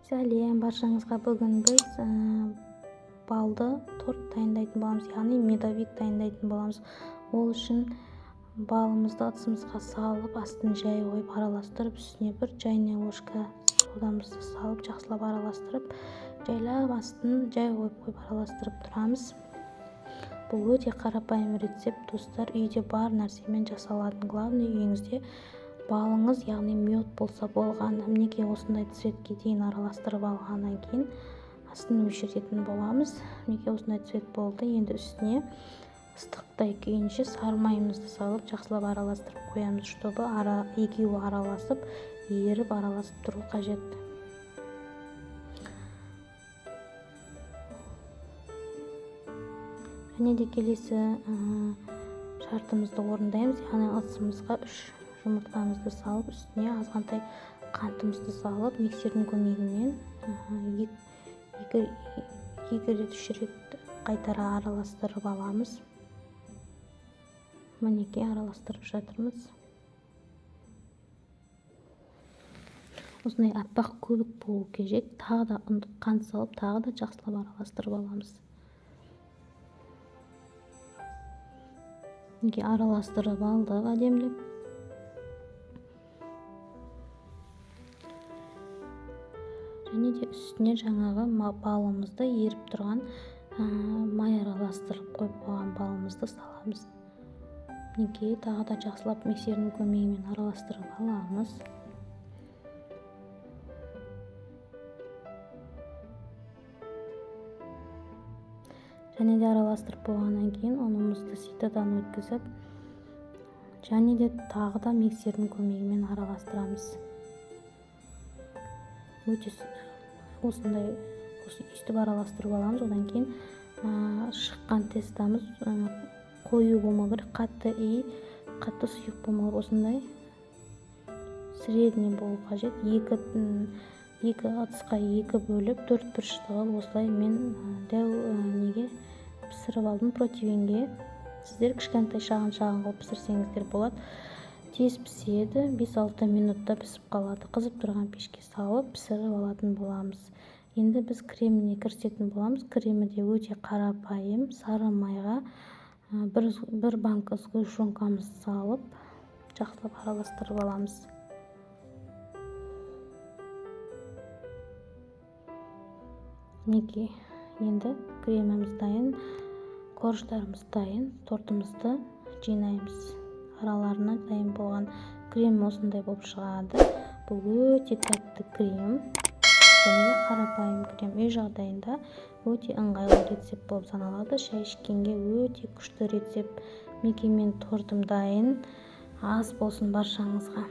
Сәлем баршаңызға. Бүгін біз балды торт дайындайтын боламыз, яғни медовик дайындайтын боламыз. Ол үшін балымызды ыдысымызға салып, астын жай қойып араластырып, үстіне бір чайная ложка содамызды салып, жақсылап араластырып, жайлап астын жай қойып араластырып тұрамыз. Бұл өте қарапайым рецепт, достар. Үйде бар нәрсемен жасалатын. Главный үйіңізде балыңыз, яғни мед болса болған. Мінекей осындай цветке дейін араластырып алғаннан кейін астын өшіретін боламыз. Мінекей осындай цвет болды. Енді үстіне ыстықтай күйінше сары майымызды салып, жақсылап араластырып қоямыз, чтобы екеуі араласып, еріп араласып тұру қажет. Және де келесі шартымызды орындаймыз. Яғни ыдысымызға 3 жұмыртқамызды салып, үстіне азғантай қантымызды салып, миксердің көмегімен 2 рет 3 рет қайтара араластырып аламыз. Мінекей араластырып жатырмыз. Осындай аппақ көбік болу керек. Тағы да қант салып, тағы да жақсылап араластырып аламыз. Мінекей араластырып алдық әдемілеп. Және де үстіне жаңағы балымызды еріп тұрған май араластырып қойып қойған балымызды саламыз. Мінекей тағы да жақсылап миксердің көмегімен араластырып аламыз. Және де араластырып болғаннан кейін ұнымызды ситадан өткізіп, және де тағы да миксердің көмегімен араластырамыз. Өте осындай өстіп араластырып аламыз. Одан кейін шыққан тестамыз қою болмау керек, қатты сұйық болмау, осындай средний болу қажет. Екі ыдысқа 2 бөліп 4 бұрыш қылып, осылай мен дәу неге пісіріп алдым, противенге. Сіздер кішкентай шағын қылып пісірсеңіздер болады. Тез піседі, 5-6 минутта пісіп қалады. Қызып тұрған пешке салып пісіріп алатын боламыз. Енді біз креміне кірісетін боламыз. Кремі де өте қарапайым. Сары майға бір банка сгущенкамызды салып, жақсылап араластырып аламыз. Мінекей, енді креміміз дайын, корждарымыз дайын, тортымызды жинаймыз. Араларына дайын болған крем осындай болып шығады. Бұл өте тәтті крем, және қарапайым крем. Үй жағдайында өте ыңғайлы рецепт болып саналады. Шай ішкенге өте күшті рецепт. Мінекей мен тортым дайын. Ас болсын баршаңызға.